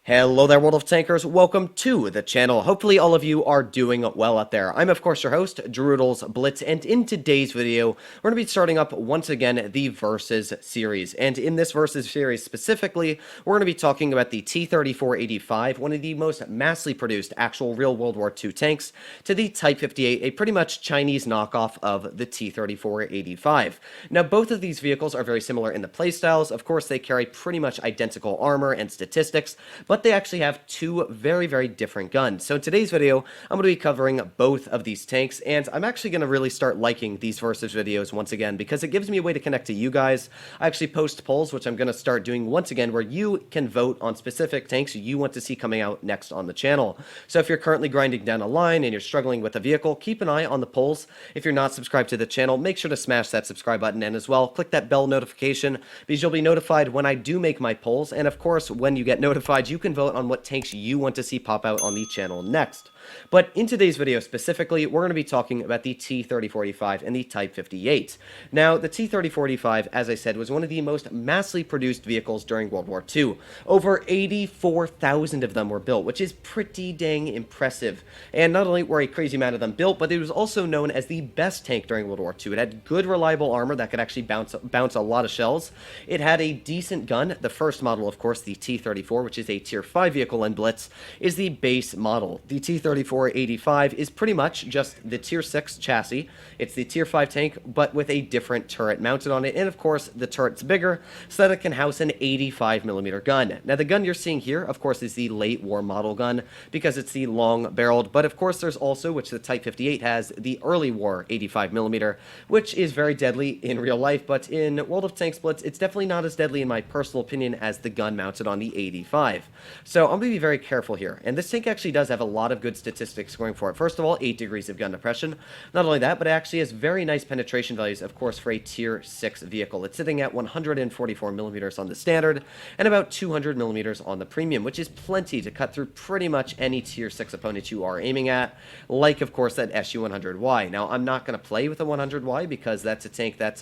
Hello there, World of Tankers. Welcome to the channel. Hopefully all of you are doing well out there. I'm, of course, your host, Droodles Blitz, and in today's video, we're going to be starting up, once again, the Versus series. And in this Versus series specifically, we're going to be talking about the T-34-85, one of the most massively produced actual real World War II tanks, to the Type 58, a pretty much Chinese knockoff of the T-34-85. Now, both of these vehicles are very similar in the playstyles. Of course, they carry pretty much identical armor and statistics, but they actually have two very, very different guns. So in today's video, I'm going to be covering both of these tanks, and I'm actually going to really start liking these Versus videos once again, because it gives me a way to connect to you guys. I actually post polls, which I'm going to start doing once again, where you can vote on specific tanks you want to see coming out next on the channel. So if you're currently grinding down a line and you're struggling with a vehicle, keep an eye on the polls. If you're not subscribed to the channel, make sure to smash that subscribe button, and as well, click that bell notification, because you'll be notified when I do make my polls, and of course, when you get notified, you can vote on what tanks you want to see pop out on the channel next. But in today's video specifically, we're going to be talking about the T-34-85 and the Type 58. Now, the T-34-85, as I said, was one of the most massively produced vehicles during World War II. Over 84,000 of them were built, which is pretty dang impressive. And not only were a crazy amount of them built, but it was also known as the best tank during World War II. It had good, reliable armor that could actually bounce a lot of shells. It had a decent gun. The first model, of course, the T-34, which is a Tier 5 vehicle in Blitz, is the base model. The T-34-85 is pretty much just the Tier 6 chassis. It's the Tier 5 tank, but with a different turret mounted on it, and of course, the turret's bigger, so that it can house an 85mm gun. Now, the gun you're seeing here, of course, is the late war model gun, because it's the long-barreled, but of course, there's also, which the Type 58 has, the early war 85mm, which is very deadly in real life, but in World of Tanks Blitz, it's definitely not as deadly in my personal opinion as the gun mounted on the 85. So I'm going to be very careful here, and this tank actually does have a lot of good statistics going for it. First of all, 8 degrees of gun depression. Not only that, but it actually has very nice penetration values, of course, for a Tier 6 vehicle. It's sitting at 144mm on the standard, and about 200mm on the premium, which is plenty to cut through pretty much any Tier 6 opponent you are aiming at, like, of course, that SU-100Y. Now, I'm not going to play with a 100Y, because that's a tank that,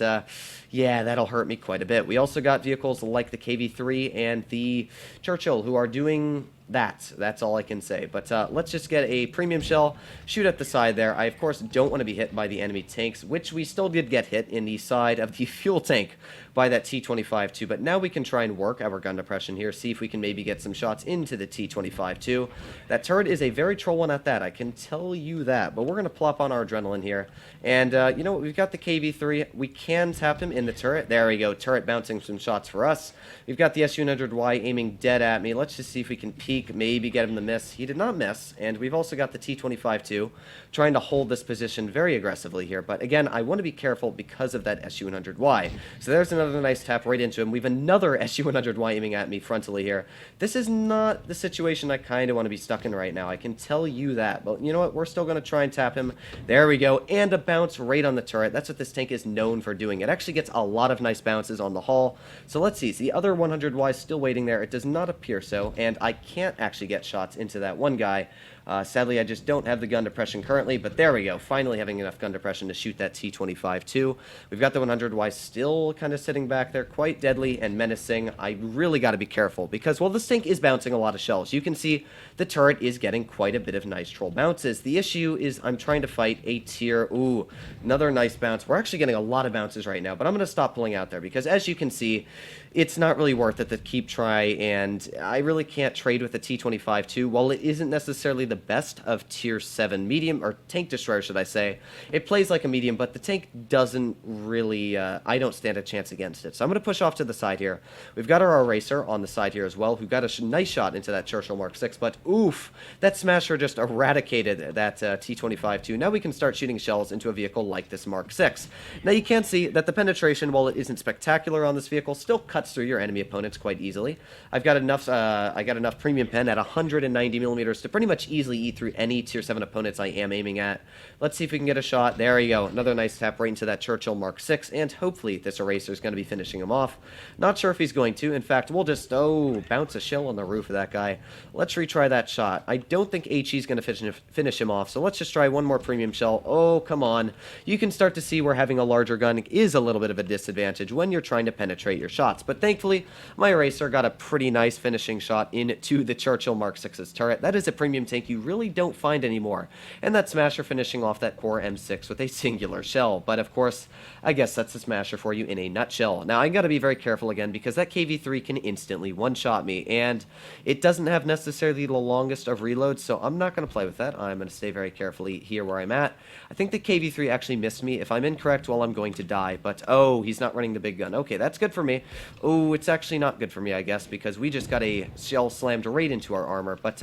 yeah, that'll hurt me quite a bit. We also got vehicles like the KV-3 and the Churchill, who are doing that. That's all I can say. But let's just get a premium shell, shoot at the side there. I, of course, don't want to be hit by the enemy tanks, which we still did get hit in the side of the fuel tank by that T-25 too. But now we can try and work our gun depression here, see if we can maybe get some shots into the T-25 too. That turret is a very troll one at that, I can tell you that. But we're going to plop on our adrenaline here. And you know what? We've got the KV-3. We can tap him in the turret. There we go. Turret bouncing some shots for us. We've got the SU-100Y aiming dead at me. Let's just see if we can peek, maybe get him to miss. He did not miss. And we've also got the T-25 too, trying to hold this position very aggressively here. But again, I want to be careful because of that SU-100Y. So there's another nice tap right into him. We have another SU-100Y aiming at me frontally here. This is not the situation I kind of want to be stuck in right now. I can tell you that. But you know what? We're still going to try and tap him. There we go. And a bounce right on the turret. That's what this tank is known for doing. It actually gets a lot of nice bounces on the hull. So let's see. So the other 100Y is still waiting there. It does not appear so. And I can't actually get shots into that one guy. Sadly, I just don't have the gun depression currently, but there we go. Finally having enough gun depression to shoot that T-25 too. We've got the 100Y still kind of sitting back there, quite deadly and menacing. I really got to be careful because, well, this tank is bouncing a lot of shells. You can see the turret is getting quite a bit of nice troll bounces. The issue is I'm trying to fight a tier... Ooh, another nice bounce. We're actually getting a lot of bounces right now, but I'm going to stop pulling out there because, as you can see, it's not really worth it to keep try, and I really can't trade with the T-25 too. While it isn't necessarily the best of Tier 7 medium, or tank destroyer, should I say, it plays like a medium, but the tank doesn't really, I don't stand a chance against it. So I'm going to push off to the side here. We've got our Eraser on the side here as well, who got a nice shot into that Churchill Mark 6, but oof, that Smasher just eradicated that T-25 too. Now we can start shooting shells into a vehicle like this Mark 6. Now you can see that the penetration, while it isn't spectacular on this vehicle, still cuts through your enemy opponents quite easily. I've got enough, I got enough premium pen at 190mm to pretty much easily easily eat through any tier 7 opponents I am aiming at. Let's see if we can get a shot. There we go. Another nice tap right into that Churchill Mark 6, and hopefully this eraser is going to be finishing him off. Not sure if he's going to. In fact, we'll just, bounce a shell on the roof of that guy. Let's retry that shot. I don't think HE is going to finish him off, so let's just try one more premium shell. Oh, come on. You can start to see where having a larger gun is a little bit of a disadvantage when you're trying to penetrate your shots. But thankfully, my eraser got a pretty nice finishing shot into the Churchill Mark 6's turret. That is a premium tank you really don't find anymore. And that Smasher finishing off that poor M6 with a singular shell. But of course, I guess that's the Smasher for you in a nutshell. Now, I gotta be very careful again because that KV-3 can instantly one-shot me, and it doesn't have necessarily the longest of reloads, so I'm not gonna play with that. I'm gonna stay very carefully here where I'm at. I think the KV-3 actually missed me. If I'm incorrect, well, I'm going to die. But, oh, he's not running the big gun. Okay, that's good for me. Oh, it's actually not good for me, I guess, because we just got a shell slammed right into our armor. But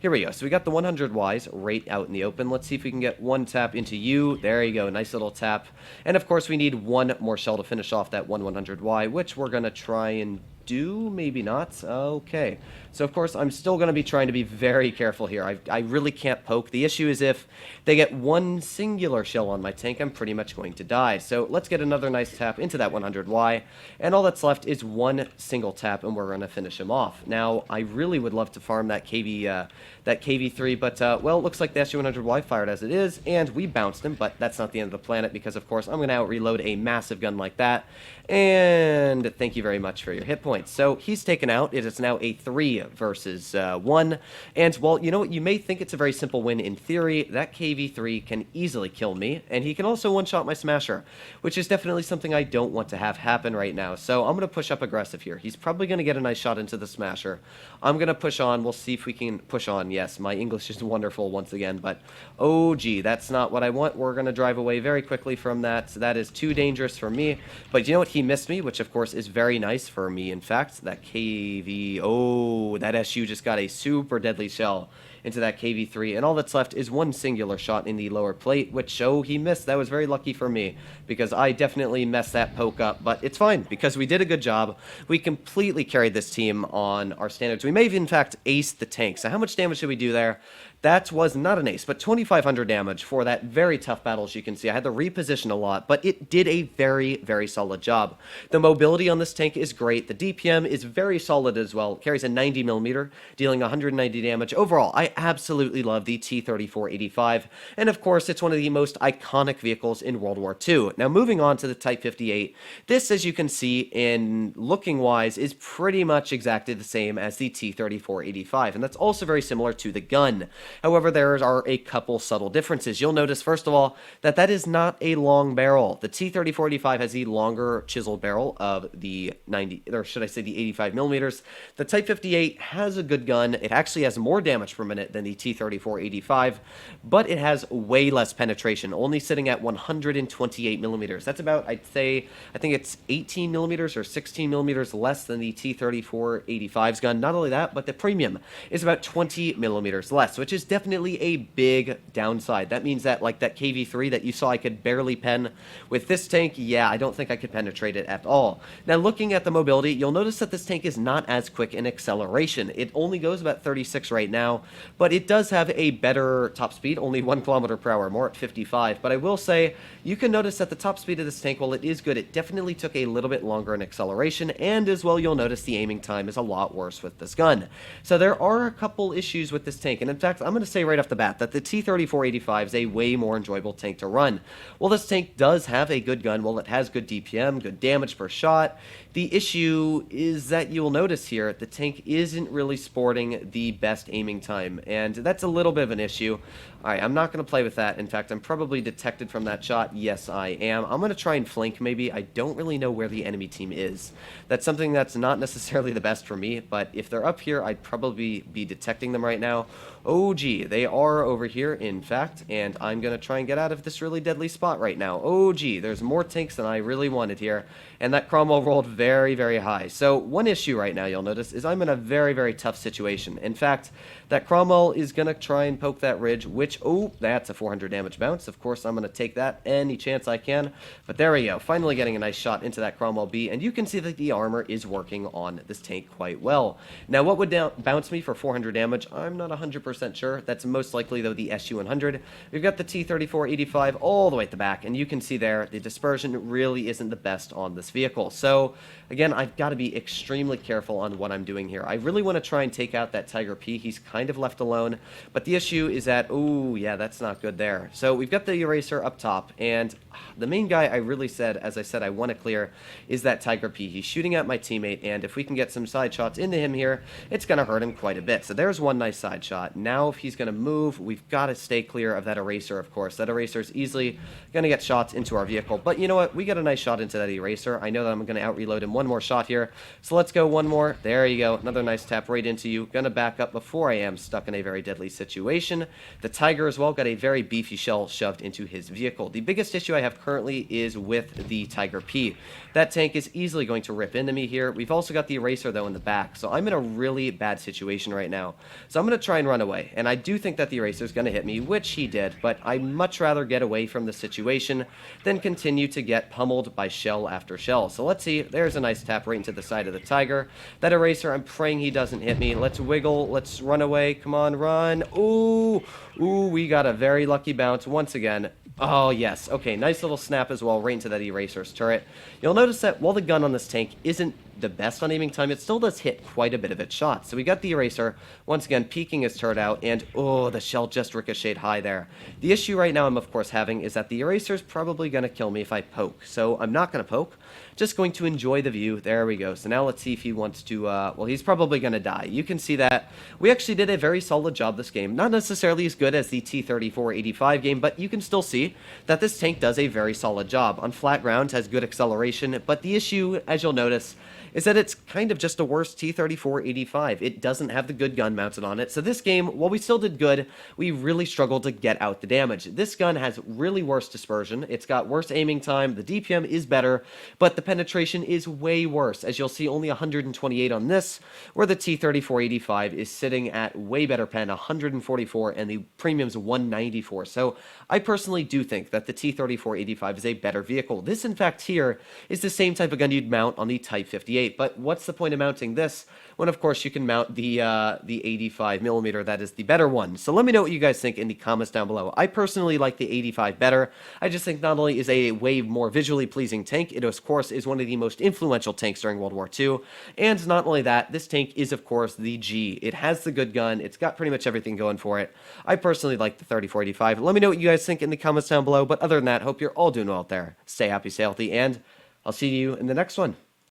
here we go. So we got the 100Ys right out in the open. Let's see if we can get one tap into you. There you go. Nice little tap. And, of course, we need one more shell to finish off that 100Y, which we're going to try and do, maybe not. Okay, so of course I'm still going to be trying to be very careful here. I really can't poke. The issue is if they get one singular shell on my tank, I'm pretty much going to die. So let's get another nice tap into that 100Y, and all that's left is one single tap, and we're going to finish him off. Now, I really would love to farm that KV-3, but well, it looks like the SU-100Y fired as it is, and we bounced him, but that's not the end of the planet because, of course, I'm going to out-reload a massive gun like that, and thank you very much for your hit points. So he's taken out. It is now a 3 versus 1, and, well, you know what? You may think it's a very simple win in theory. That KV-3 can easily kill me, and he can also one-shot my Smasher, which is definitely something I don't want to have happen right now. So I'm going to push up aggressive here. He's probably going to get a nice shot into the Smasher. I'm going to push on. We'll see if we can push on. Yes, my English is wonderful once again, but oh gee, that's not what I want. We're going to drive away very quickly from that. So that is too dangerous for me. But you know what? He missed me, which of course is very nice for me. In fact, that KV, oh, that SU just got a super deadly shell into that KV-3, and all that's left is one singular shot in the lower plate, which, oh, he missed. That was very lucky for me, because I definitely messed that poke up, but it's fine, because we did a good job. We completely carried this team on our standards. We may have, in fact, aced the tank. So how much damage did we do there? That was not an ace, but 2,500 damage for that very tough battle, as you can see. I had to reposition a lot, but it did a very, very solid job. The mobility on this tank is great. The DPM is very solid as well. It carries a 90mm, dealing 190 damage. Overall, I absolutely love the T-34-85, and of course, it's one of the most iconic vehicles in World War II. Now, moving on to the Type 58, this, as you can see, in looking-wise, is pretty much exactly the same as the T-34-85, and that's also very similar to the gun. However, there are a couple subtle differences. You'll notice, first of all, that that is not a long barrel. The T-34-85 has the longer chiseled barrel of the 90, or should I say the 85 millimeters. The Type 58 has a good gun. It actually has more damage per minute than the T-34-85, but it has way less penetration, only sitting at 128 millimeters. That's about, I'd say, I think it's 18 millimeters or 16 millimeters less than the T-34-85's gun. Not only that, but the premium is about 20 millimeters less, which is definitely a big downside. That means that, like that KV-3 that you saw I could barely pen with this tank, yeah, I don't think I could penetrate it at all. Now, looking at the mobility, you'll notice that this tank is not as quick in acceleration. It only goes about 36 right now, but it does have a better top speed, only 1 kilometer per hour more at 55. But I will say, you can notice that the top speed of this tank, while it is good, it definitely took a little bit longer in acceleration, and as well, you'll notice the aiming time is a lot worse with this gun. So there are a couple issues with this tank, and in fact, I'm going to say right off the bat that the T-34-85 is a way more enjoyable tank to run. Well, this tank does have a good gun. Well, it has good DPM, good damage per shot. The issue is that you'll notice here, the tank isn't really sporting the best aiming time, and that's a little bit of an issue. Alright, I'm not going to play with that. In fact, I'm probably detected from that shot. Yes, I am. I'm going to try and flank, maybe. I don't really know where the enemy team is. That's something that's not necessarily the best for me, but if they're up here, I'd probably be detecting them right now. Oh, gee, they are over here, in fact, and I'm going to try and get out of this really deadly spot right now. Oh, gee, there's more tanks than I really wanted here, and that Cromwell rolled very, very high. So one issue right now, you'll notice, is I'm in a very, very tough situation. In fact, that Cromwell Cromwell is going to try and poke that ridge, which, oh, that's a 400 damage bounce. Of course, I'm going to take that any chance I can. But there we go. Finally getting a nice shot into that Cromwell B, and you can see that the armor is working on this tank quite well. Now, what would bounce me for 400 damage? I'm not 100% sure. That's most likely, though, the SU-100. We've got the T-34-85 all the way at the back, and you can see there the dispersion really isn't the best on this vehicle. So, again, I've got to be extremely careful on what I'm doing here. I really want to try and take out that Tiger P. He's kind of left alone, but the issue is that, oh, yeah, that's not good there. So we've got the Eraser up top, and the main guy I really said, as I said, I want to clear is that Tiger P. He's shooting at my teammate, and if we can get some side shots into him here, it's going to hurt him quite a bit. So there's one nice side shot. Now if he's going to move, we've got to stay clear of that Eraser, of course. That Eraser is easily going to get shots into our vehicle, but you know what? We get a nice shot into that Eraser. I know that I'm going to out-reload him one more shot here, so let's go one more. There you go. Another nice tap right into you. Going to back up before I am stuck in a very deadly situation. The Tiger as well got a very beefy shell shoved into his vehicle. The biggest issue I have currently is with the Tiger P. That tank is easily going to rip into me here. We've also got the Eraser, though, in the back, so I'm in a really bad situation right now. So I'm going to try and run away, and I do think that the Eraser is going to hit me, which he did, but I'd much rather get away from the situation than continue to get pummeled by shell after shell. So let's see. There's a nice tap right into the side of the Tiger. That Eraser, I'm praying he doesn't hit me. Let's wiggle. Let's run away. Come on, run. Ooh, we got a very lucky bounce once again. Oh, yes. Okay, nice little snap as well right into that Eraser's turret. You'll notice that while the gun on this tank isn't the best on aiming time, it still does hit quite a bit of its shots. So we got the Eraser, once again, peeking his turret out, and, oh, the shell just ricocheted high there. The issue right now I'm, of course, having is that the Eraser's probably going to kill me if I poke. So I'm not going to poke, just going to enjoy the view. There we go. So now let's see if he wants to, well, he's probably going to die. You can see that we actually did a very solid job this game. Not necessarily as good as the T-34-85 game, but you can still see that this tank does a very solid job. On flat ground, has good acceleration, but the issue, as you'll notice, is that it's kind of just a worse T-34-85. It doesn't have the good gun mounted on it. So this game, while we still did good, we really struggled to get out the damage. This gun has really worse dispersion. It's got worse aiming time. The DPM is better, but the penetration is way worse. As you'll see, only 128 on this, where the T-34-85 is sitting at way better pen, 144, and the premium's 194. So I personally do think that the T-34-85 is a better vehicle. This, in fact, here is the same type of gun you'd mount on the Type 58. But what's the point of mounting this when, of course, you can mount the 85mm? That is the better one. So let me know what you guys think in the comments down below. I personally like the 85 better. I just think not only is a way more visually pleasing tank, it, of course, is one of the most influential tanks during World War II. And not only that, this tank is, of course, the G. It has the good gun. It's got pretty much everything going for it. I personally like the 34-85. Let me know what you guys think in the comments down below. But other than that, hope you're all doing well out there. Stay happy, stay healthy, and I'll see you in the next one.